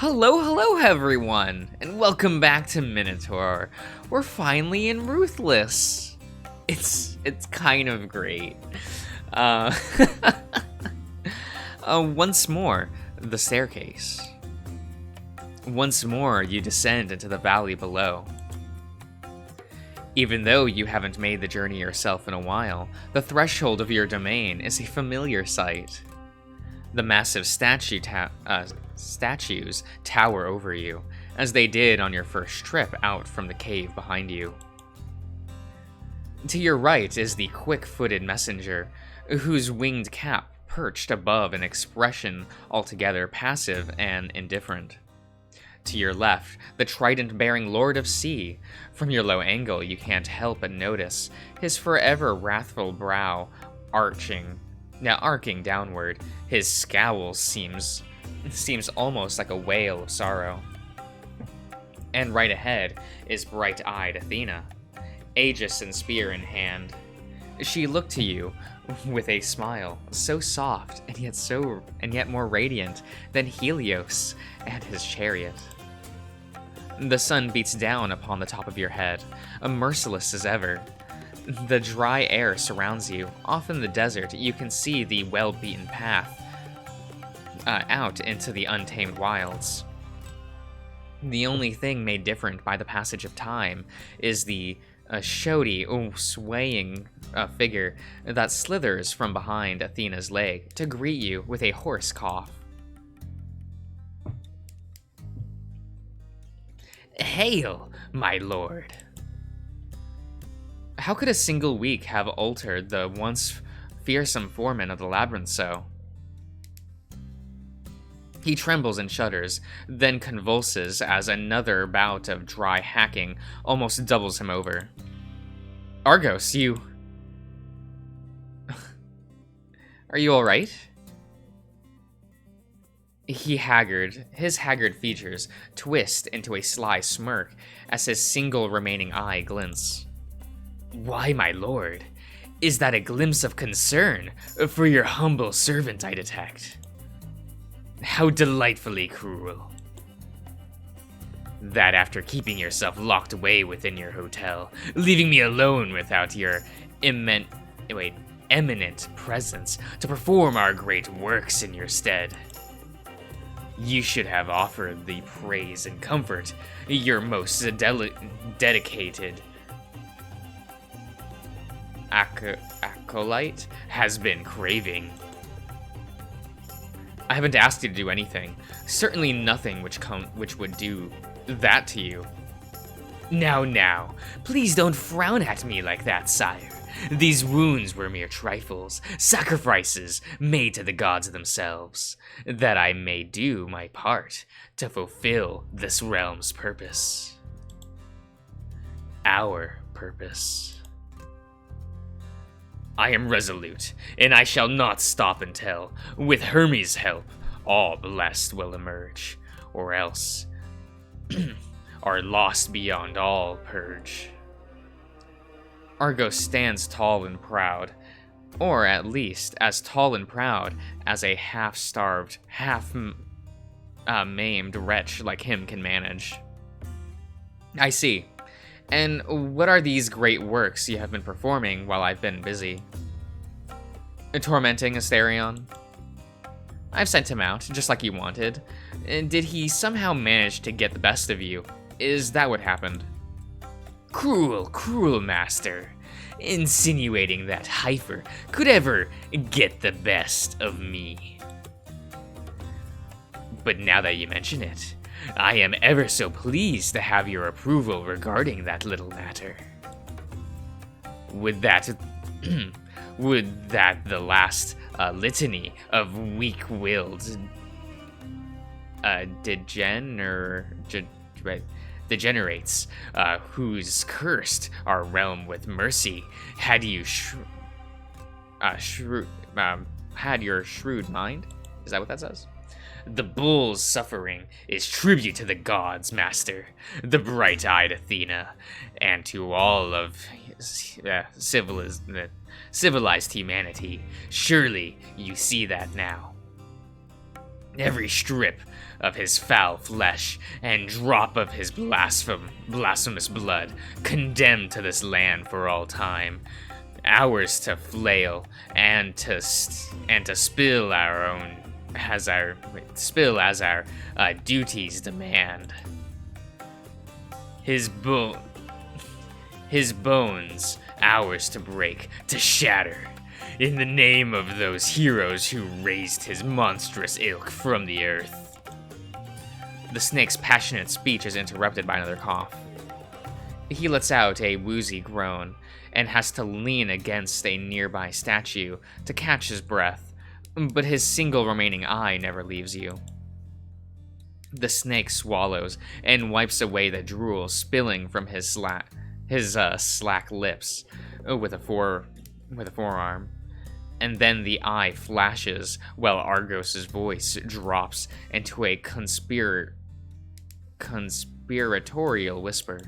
Hello everyone, and welcome back to Minotaur. We're finally in Ruthless. It's kind of great. Uh, once more, the staircase. Once more, you descend into the valley below. Even though you haven't made the journey yourself in a while, the threshold of your domain is a familiar sight. The massive statues tower over you, as they did on your first trip out from the cave behind you. To your right is the quick-footed messenger, whose winged cap perched above an expression altogether passive and indifferent. To your left, the trident-bearing Lord of Sea. From your low angle, you can't help but notice his forever wrathful brow arcing downward. His scowl seems almost like a wail of sorrow. And right ahead is bright-eyed Athena, aegis and spear in hand. She looked to you with a smile so soft and yet more radiant than Helios and his chariot. The sun beats down upon the top of your head, merciless as ever. The dry air surrounds you. Off in the desert, you can see the well-beaten path out into the untamed wilds. The only thing made different by the passage of time is the shoddy, swaying figure that slithers from behind Athena's leg to greet you with a hoarse cough. Hail, my lord. How could a single week have altered the once fearsome foreman of the labyrinth so? He trembles and shudders, then convulses as another bout of dry hacking almost doubles him over. Argos, you... Are you alright? His haggard features twist into a sly smirk as his single remaining eye glints. Why, my lord, is that a glimpse of concern for your humble servant I detect? How delightfully cruel. That after keeping yourself locked away within your hotel, leaving me alone without your eminent presence to perform our great works in your stead. You should have offered the praise and comfort your most dedicated acolyte has been craving. I haven't asked you to do anything. Certainly nothing which would do that to you. Now, please don't frown at me like that, sire. These wounds were mere trifles, sacrifices made to the gods themselves, that I may do my part to fulfill this realm's purpose. Our purpose. I am resolute, and I shall not stop until, with Hermes' help, all blessed will emerge, or else are lost beyond all purge. Argos stands tall and proud, or at least as tall and proud as a half-starved, half-maimed wretch like him can manage. I see. And what are these great works you have been performing while I've been busy? Tormenting Asterion? I've sent him out, just like you wanted. Did he somehow manage to get the best of you? Is that what happened? Cruel master. Insinuating that heifer could ever get the best of me. But now that you mention it, I am ever so pleased to have your approval regarding that little matter. Would that the last litany of weak-willed degenerates who's cursed our realm with mercy had you had your shrewd mind? Is that what that says? The bull's suffering is tribute to the gods, master, the bright-eyed Athena, and to all of civilized humanity. Surely you see that now. Every strip of his foul flesh and drop of his blasphemous blood, condemned to this land for all time. Ours to flail and to spill our own as our duties demand. His bones ours to break, to shatter, in the name of those heroes who raised his monstrous ilk from the earth. The snake's passionate speech is interrupted by another cough. He lets out a woozy groan and has to lean against a nearby statue to catch his breath, but his single remaining eye never leaves you. The snake swallows and wipes away the drool spilling from his slack lips with a forearm. And then the eye flashes while Argos's voice drops into a conspiratorial whisper.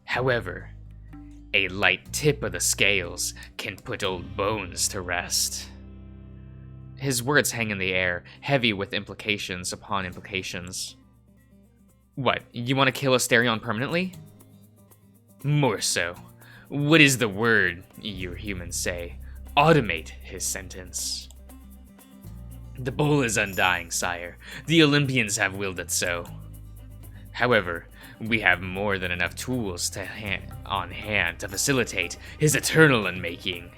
However, a light tip of the scales can put old bones to rest. His words hang in the air, heavy with implications upon implications. What, you want to kill Asterion permanently? More so. What is the word, you humans say? Automate his sentence. The bull is undying, sire. The Olympians have willed it so. However, we have more than enough tools on hand to facilitate his eternal unmaking.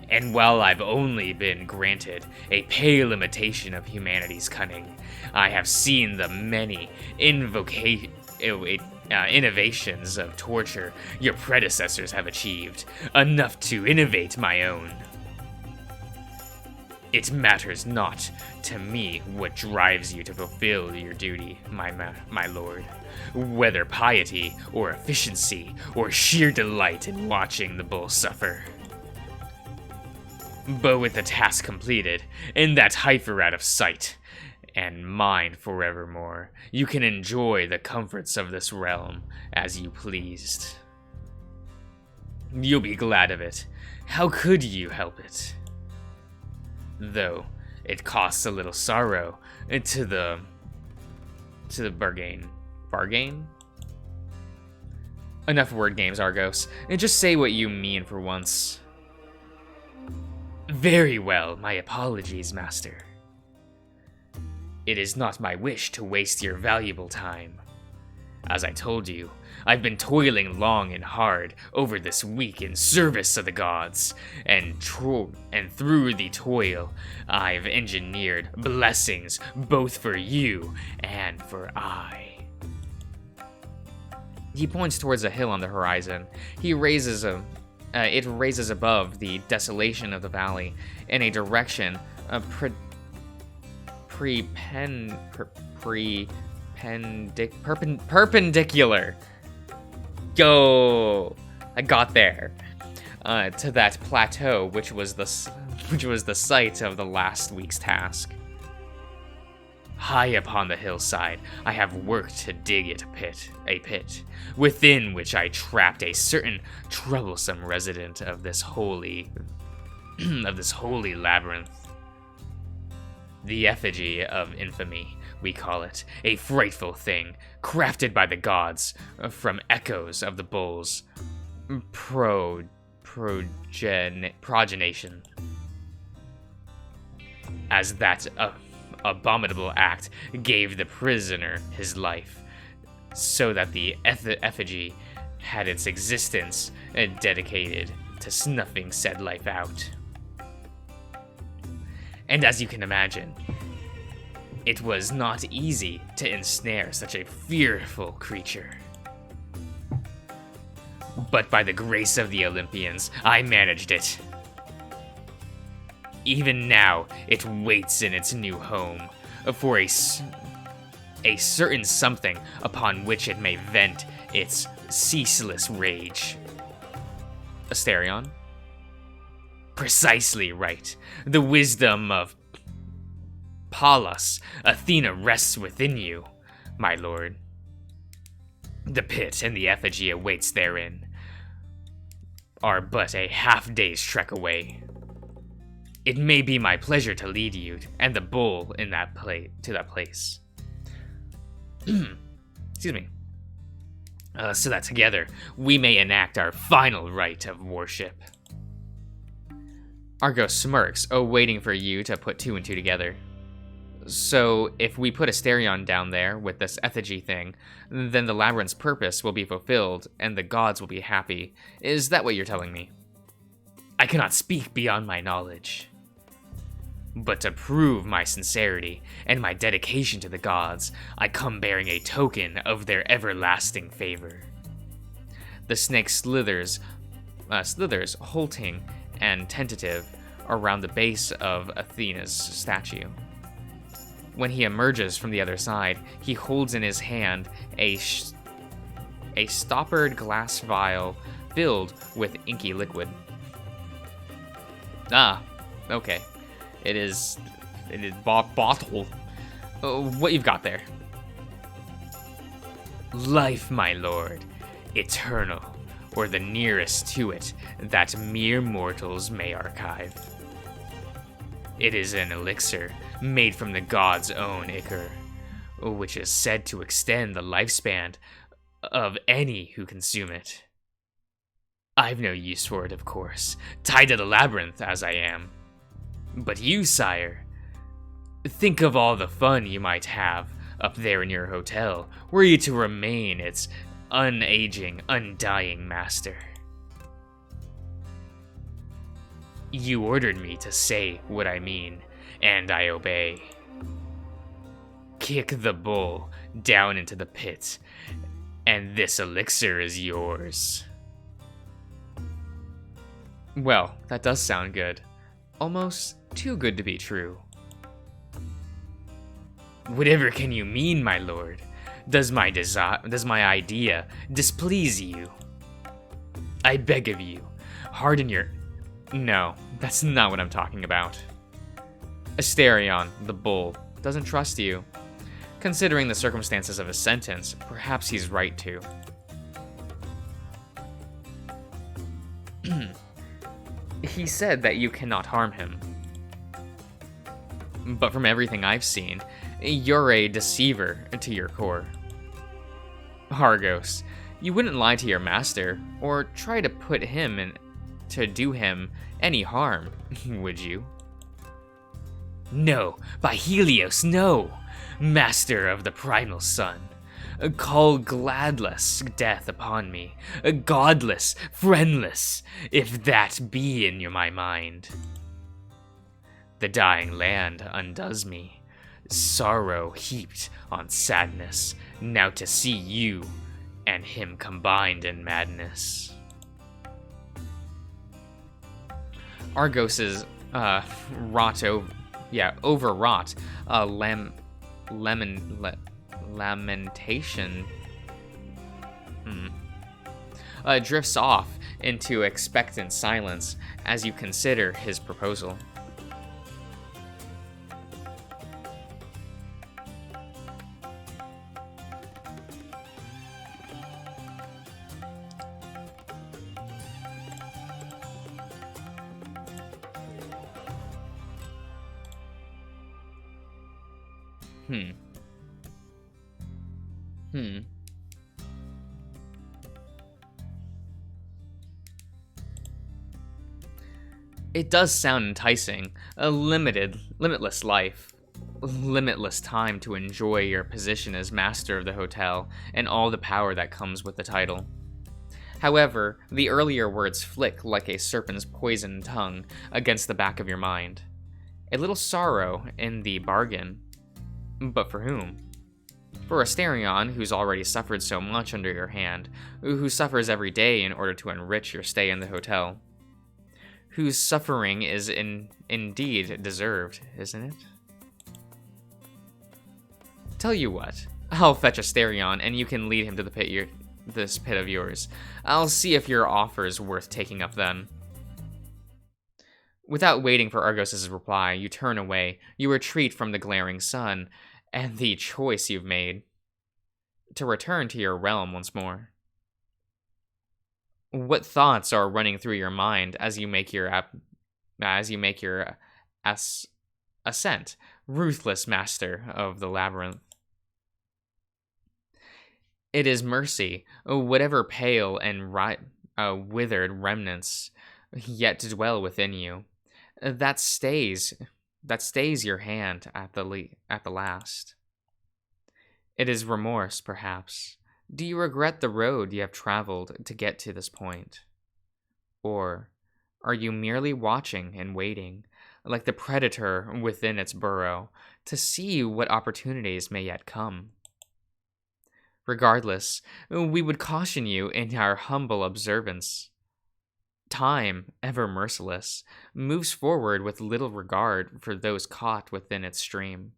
And while I've only been granted a pale imitation of humanity's cunning, I have seen the many innovations of torture your predecessors have achieved, enough to innovate my own. It matters not to me what drives you to fulfill your duty, my lord, whether piety or efficiency or sheer delight in watching the bull suffer. But with the task completed, and that heifer out of sight, and mine forevermore, you can enjoy the comforts of this realm as you pleased. You'll be glad of it. How could you help it? Though it costs a little sorrow to the bargain. Bargain? Enough word games, Argos, and just say what you mean for once. Very well, my apologies, master. It is not my wish to waste your valuable time. As I told you, I've been toiling long and hard over this week in service of the gods, and through the toil, I've engineered blessings both for you and for I. He points towards a hill on the horizon. It raises above the desolation of the valley in a direction perpendicular. Go! I got there. To that plateau, which was the site of the last week's task. High upon the hillside, I have worked to dig it a pit, within which I trapped a certain troublesome resident of this holy labyrinth. The effigy of infamy, we call it, a frightful thing, crafted by the gods from echoes of the bull's progenation. As that abominable act gave the prisoner his life, so that the effigy had its existence dedicated to snuffing said life out. And as you can imagine, it was not easy to ensnare such a fearful creature. But by the grace of the Olympians, I managed it. Even now, it waits in its new home for a certain something upon which it may vent its ceaseless rage. Asterion? Precisely right. The wisdom of Pallas, Athena rests within you, my lord. The pit and the effigy awaits therein are but a half-day's trek away. It may be my pleasure to lead you and the bull in to that place. Excuse me. So that together we may enact our final rite of worship. Argos smirks, waiting for you to put two and two together. So, if we put Asterion down there with this effigy thing, then the labyrinth's purpose will be fulfilled and the gods will be happy. Is that what you're telling me? I cannot speak beyond my knowledge. But to prove my sincerity and my dedication to the gods, I come bearing a token of their everlasting favor. The snake slithers, halting and tentative around the base of Athena's statue. When he emerges from the other side, he holds in his hand a stoppered glass vial filled with inky liquid. Ah, okay. It is bottle. What you've got there? Life, my lord, eternal, or the nearest to it that mere mortals may archive. It is an elixir made from the god's own ichor, which is said to extend the lifespan of any who consume it. I've no use for it, of course, tied to the labyrinth as I am. But you, sire, think of all the fun you might have up there in your hotel, were you to remain its unaging, undying master. You ordered me to say what I mean, and I obey. Kick the bull down into the pit, and this elixir is yours. Well, that does sound good. Almost too good to be true. Whatever can you mean, my lord? Does my idea displease you? I beg of you, harden your... No, that's not what I'm talking about. Asterion, the bull, doesn't trust you. Considering the circumstances of his sentence, perhaps he's right to. He said that you cannot harm him. But from everything I've seen, you're a deceiver to your core. Argos, you wouldn't lie to your master, or try to put him in to do him any harm, would you? No, by Helios, no! Master of the primal sun, call gladless death upon me, godless, friendless, if that be in my mind. The dying land undoes me, sorrow heaped on sadness, now to see you and him combined in madness. Argos's overwrought lamentation drifts off into expectant silence as you consider his proposal. It does sound enticing. A limitless life. Limitless time to enjoy your position as master of the hotel and all the power that comes with the title. However, the earlier words flick like a serpent's poisoned tongue against the back of your mind. A little sorrow in the bargain. But for whom? For Asterion, who's already suffered so much under your hand, who suffers every day in order to enrich your stay in the hotel. Whose suffering is indeed deserved, isn't it? Tell you what, I'll fetch Asterion and you can lead him to the this pit of yours. I'll see if your offer's worth taking up then. Without waiting for Argos' reply, you turn away, you retreat from the glaring sun, and the choice you've made to return to your realm once more. What thoughts are running through your mind as you make your as ascent, ruthless master of the labyrinth. It is mercy, whatever pale and withered remnants yet dwell within you, that stays your hand at at the last. It is remorse, perhaps. Do you regret the road you have traveled to get to this point? Or are you merely watching and waiting, like the predator within its burrow, to see what opportunities may yet come? Regardless, we would caution you in our humble observance. Time, ever merciless, moves forward with little regard for those caught within its stream.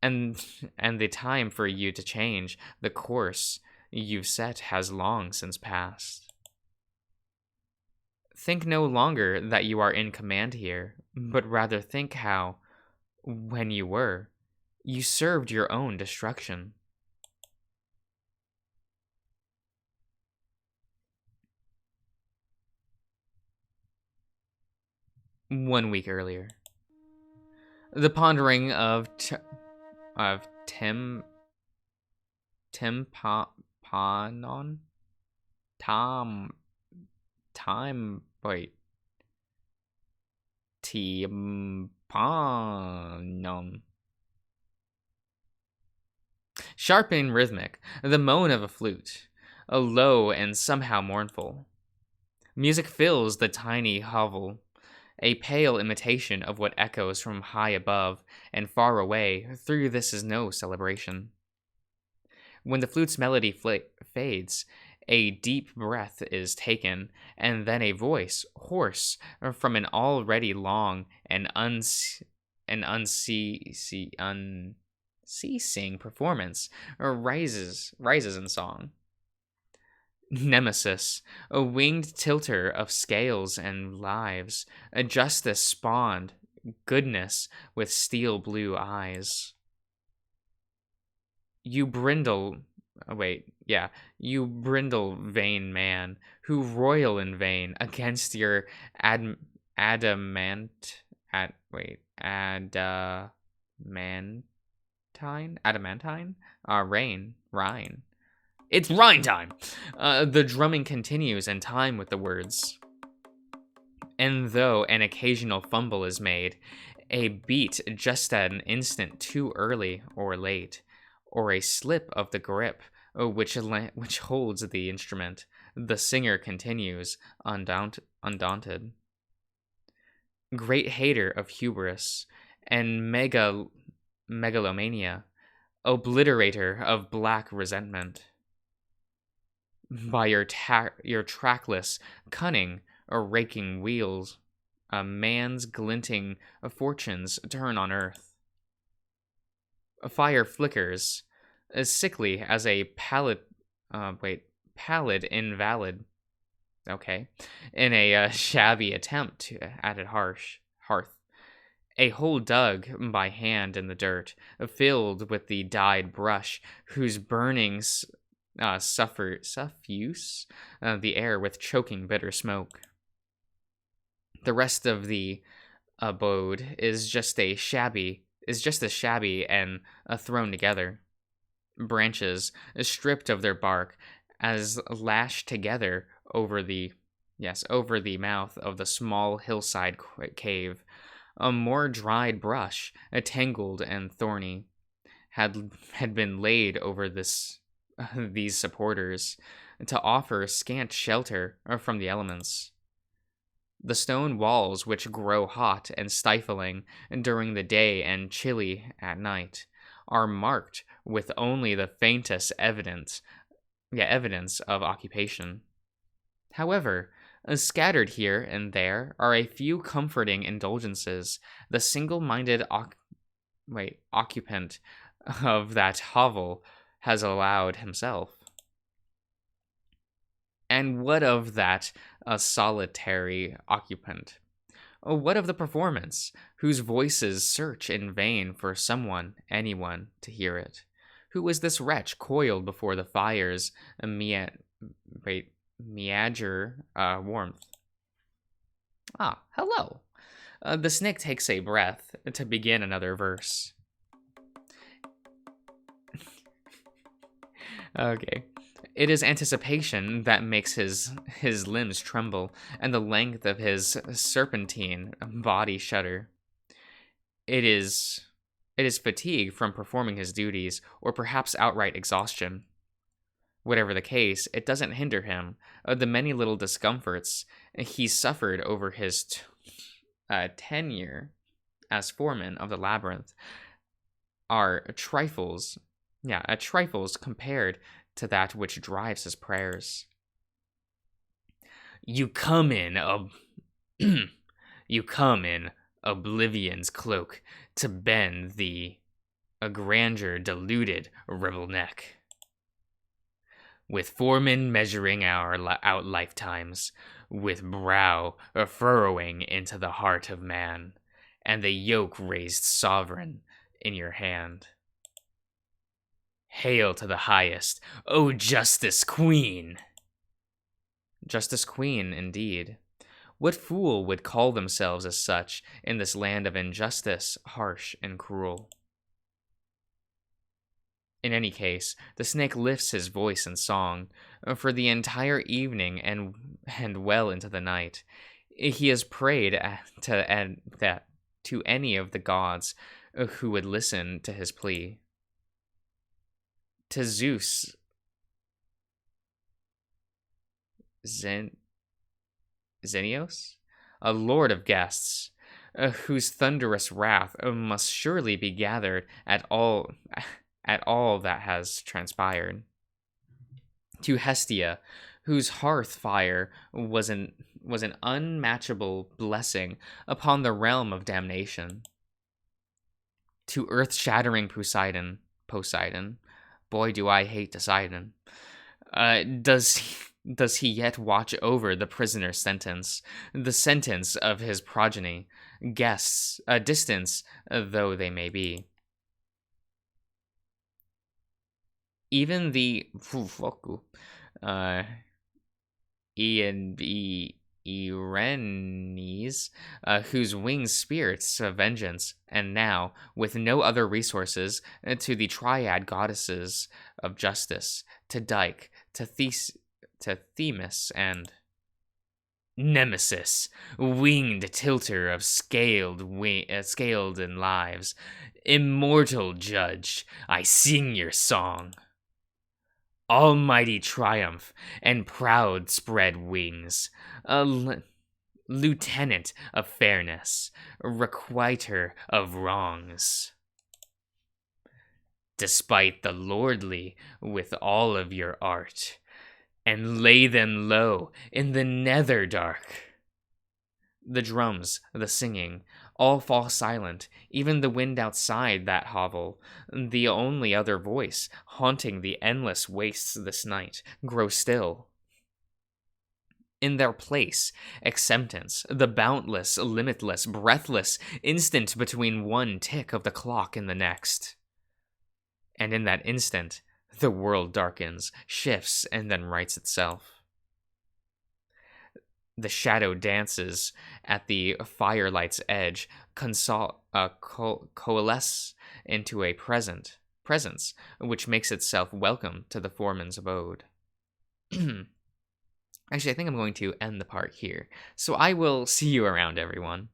And the time for you to change the course you've set has long since passed. Think no longer that you are in command here, but rather think how, when you were, you served your own destruction. One week earlier. The pondering of Tim Panon Tom Time wait Tim Panon. Sharp and rhythmic, the moan of a flute, a low and somehow mournful. Music fills the tiny hovel, a pale imitation of what echoes from high above and far away through this is no celebration. When the flute's melody fades, a deep breath is taken, and then a voice, hoarse from an already long and unceasing performance, rises in song. Nemesis, a winged tilter of scales and lives, a justice spawned goodness with steel blue eyes. You brindle vain man, who roil in vain against your adamantine Rhine. It's Rhine time. The drumming continues in time with the words. And though an occasional fumble is made, a beat just at an instant too early or late, or a slip of the grip which holds the instrument, the singer continues undaunted. Great hater of hubris and megalomania, obliterator of black resentment. By your trackless cunning or raking wheels, a man's glinting fortunes turn on earth. A fire flickers, as sickly as a pallid invalid. Okay, in a shabby attempt at a hearth. A hole dug by hand in the dirt, filled with the dyed brush, whose burnings suffuse the air with choking bitter smoke. The rest of the abode is just as shabby and thrown together. Branches stripped of their bark, as lashed together over the mouth of the small hillside cave. A more dried brush, tangled and thorny, had been laid over these supporters to offer scant shelter from the elements. The stone walls, which grow hot and stifling during the day and chilly at night, are marked with only the faintest evidence of occupation. However, scattered here and there are a few comforting indulgences the single-minded occupant of that hovel has allowed himself. And what of that solitary occupant? What of the performance, whose voices search in vain for anyone to hear it? Who is this wretch coiled before the fire's warmth? Ah, hello. The snake takes a breath to begin another verse. Okay. It is anticipation that makes his limbs tremble, and the length of his serpentine body shudder. It is it is fatigue from performing his duties, or perhaps outright exhaustion. Whatever the case, it doesn't hinder him of the many little discomforts he suffered over his tenure as foreman of the labyrinth are trifles. Yeah, trifles compared to that which drives his prayers. You come in you come in oblivion's cloak to bend the a grandeur deluded rebel neck. With foremen measuring out lifetimes, with brow furrowing into the heart of man, and the yoke raised sovereign in your hand. Hail to the highest, O Justice Queen! Justice Queen, indeed. What fool would call themselves as such in this land of injustice, harsh and cruel? In any case, the snake lifts his voice in song for the entire evening and well into the night. He has prayed to any of the gods who would listen to his plea. To Zeus, Xenios, a lord of guests, whose thunderous wrath must surely be gathered at all that has transpired. To Hestia, whose hearth fire was an unmatchable blessing upon the realm of damnation. To earth-shattering Poseidon, boy, do I hate Poseidon. Does he yet watch over the prisoner's sentence, the sentence of his progeny, guests, distant though they may be? Even the Irenes, whose winged spirits of vengeance, and now, with no other resources, to the triad goddesses of justice, to Dike, to Themis, and Nemesis, winged tilter of scaled in lives, immortal judge, I sing your song. Almighty triumph and proud spread wings, lieutenant of fairness, requiter of wrongs. Despite the lordly with all of your art, and lay them low in the nether dark. The drums, the singing, all fall silent, even the wind outside that hovel, the only other voice haunting the endless wastes this night, grow still. In their place, acceptance, the boundless, limitless, breathless instant between one tick of the clock and the next. And in that instant, the world darkens, shifts, and then rights itself. The shadow dances at the firelight's edge, coalesce into a presence, which makes itself welcome to the foreman's abode. Actually, I think I'm going to end the part here. So I will see you around, everyone.